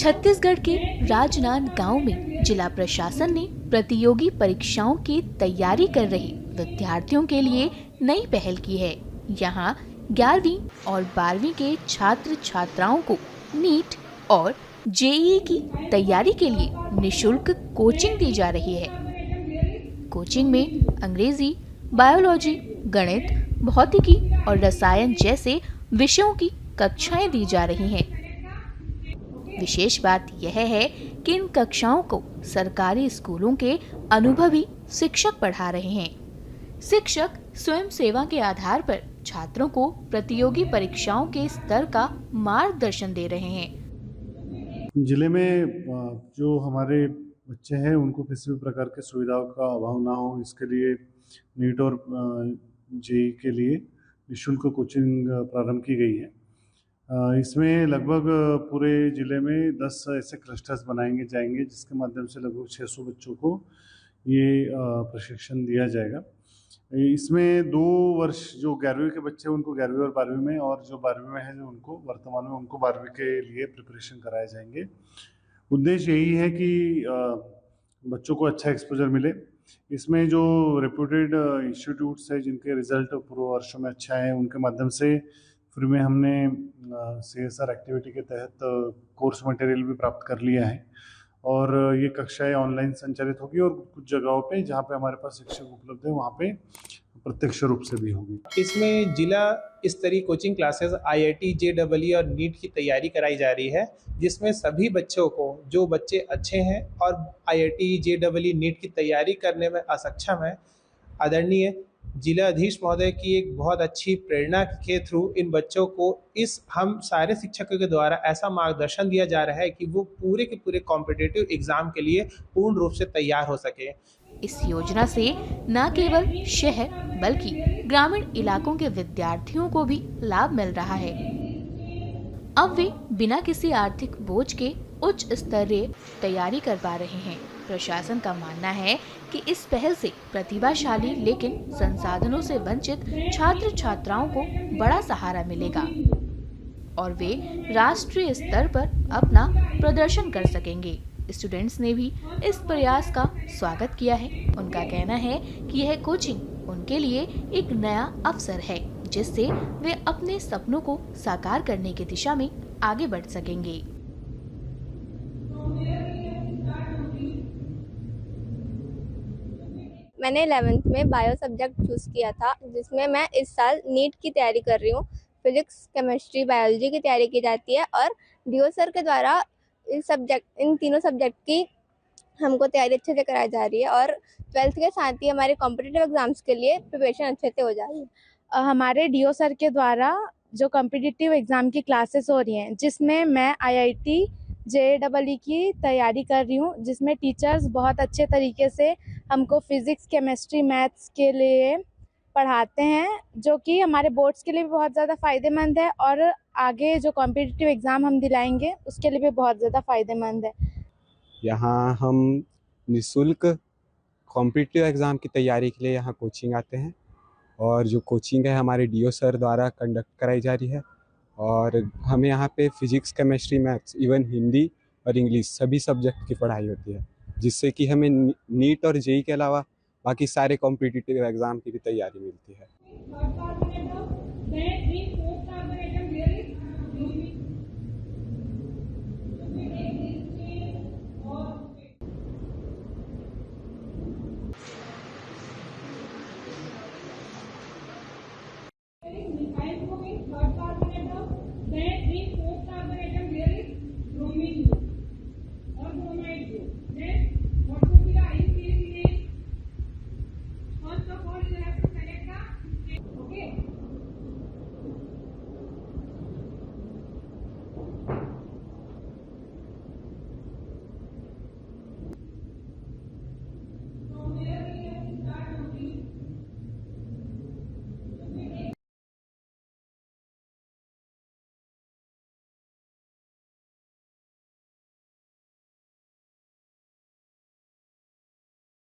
छत्तीसगढ़ के राजनांदगांव में जिला प्रशासन ने प्रतियोगी परीक्षाओं की तैयारी कर रहे विद्यार्थियों के लिए नई पहल की है। यहाँ 11वीं और 12वीं के छात्र छात्राओं को नीट और जेईई की तैयारी के लिए निशुल्क कोचिंग दी जा रही है। कोचिंग में अंग्रेजी, बायोलॉजी, गणित, भौतिकी और रसायन जैसे विषयों की कक्षाएं दी जा रही हैं। विशेष बात यह है कि इन कक्षाओं को सरकारी स्कूलों के अनुभवी शिक्षक पढ़ा रहे हैं। शिक्षक स्वयं सेवा के आधार पर छात्रों को प्रतियोगी परीक्षाओं के स्तर का मार्गदर्शन दे रहे हैं। जिले में जो हमारे बच्चे हैं उनको किसी भी प्रकार की सुविधाओं का अभाव ना हो, इसके लिए नीट और जेईई के लिए निःशुल्क कोचिंग प्रारंभ की गई है। इसमें लगभग पूरे ज़िले में 10 ऐसे क्लस्टर्स बनाएंगे जाएंगे जिसके माध्यम से लगभग 600 बच्चों को ये प्रशिक्षण दिया जाएगा। इसमें 2 वर्ष जो 11वीं के बच्चे हैं उनको 11वीं और 12वीं में, और जो 12वीं में है जो उनको वर्तमान में उनको 12वीं के लिए प्रिपरेशन कराए जाएंगे। उद्देश्य यही है कि बच्चों को अच्छा एक्सपोजर मिले। इसमें जो रेप्यूटेड इंस्टीट्यूट्स है जिनके रिजल्ट पूर्व वर्षों में अच्छा है उनके माध्यम से फ्री में हमने CSR एक्टिविटी के तहत कोर्स मटेरियल भी प्राप्त कर लिया है, और ये कक्षाएं ऑनलाइन संचालित होगी और कुछ जगहों पे जहाँ पे हमारे पास शिक्षक उपलब्ध है वहाँ पे प्रत्यक्ष रूप से भी होगी। इसमें जिला स्तरीय कोचिंग क्लासेस IIT, JEE और नीट की तैयारी कराई जा रही है, जिसमें सभी बच्चों को, जो बच्चे अच्छे हैं और IIT, JEE, नीट की तैयारी करने में असक्षम है, आदरणीय जिलाधीश महोदय की एक बहुत अच्छी प्रेरणा के थ्रू इन बच्चों को हम सारे शिक्षकों के द्वारा ऐसा मार्गदर्शन दिया जा रहा है कि वो पूरे के पूरे कॉम्पिटिटिव एग्जाम के लिए पूर्ण रूप से तैयार हो सके। इस योजना से न केवल शहर बल्कि ग्रामीण इलाकों के विद्यार्थियों को भी लाभ मिल रहा है। अब वे बिना किसी आर्थिक बोझ के उच्च स्तरीय तैयारी कर पा रहे हैं। प्रशासन का मानना है कि इस पहल से प्रतिभाशाली लेकिन संसाधनों से वंचित छात्र छात्राओं को बड़ा सहारा मिलेगा और वे राष्ट्रीय स्तर पर अपना प्रदर्शन कर सकेंगे। स्टूडेंट्स ने भी इस प्रयास का स्वागत किया है। उनका कहना है कि यह कोचिंग उनके लिए एक नया अवसर है जिससे वे अपने सपनों को साकार करने की दिशा में आगे बढ़ सकेंगे। मैंने 11th में बायो सब्जेक्ट चूज़ किया था, जिसमें मैं इस साल नीट की तैयारी कर रही हूँ। फिजिक्स, केमिस्ट्री, बायोलॉजी की तैयारी की जाती है और DO सर के द्वारा इन तीनों सब्जेक्ट की हमको तैयारी अच्छे से कराई जा रही है और 12th के साथ ही हमारे कॉम्पिटिटिव एग्जाम्स के लिए प्रिपरेशन अच्छे से हो जा रही है। हमारे DO सर के द्वारा जो कॉम्पिटिटिव एग्ज़ाम की क्लासेस हो रही हैं, जिसमें मैं IIT, JEE की तैयारी कर रही हूँ, जिसमें टीचर्स बहुत अच्छे तरीके से हमको फिज़िक्स, केमिस्ट्री, मैथ्स के लिए पढ़ाते हैं, जो कि हमारे बोर्ड्स के लिए भी बहुत ज़्यादा फ़ायदेमंद है और आगे जो कॉम्पिटिटिव एग्ज़ाम हम दिलाएंगे उसके लिए भी बहुत ज़्यादा फ़ायदेमंद है। यहाँ हम निःशुल्क कॉम्पिटिटिव एग्ज़ाम की तैयारी के लिए यहाँ कोचिंग आते हैं, और जो कोचिंग है हमारे DO सर द्वारा कंडक्ट कराई जा रही है, और हमें यहाँ पे physics, chemistry, maths, even Hindi और इंग्लिश सभी सब्जेक्ट की पढ़ाई होती है, जिससे कि हमें नीट और जेईई के अलावा बाकी सारे कॉम्पिटिटिव एग्ज़ाम की भी तैयारी मिलती है।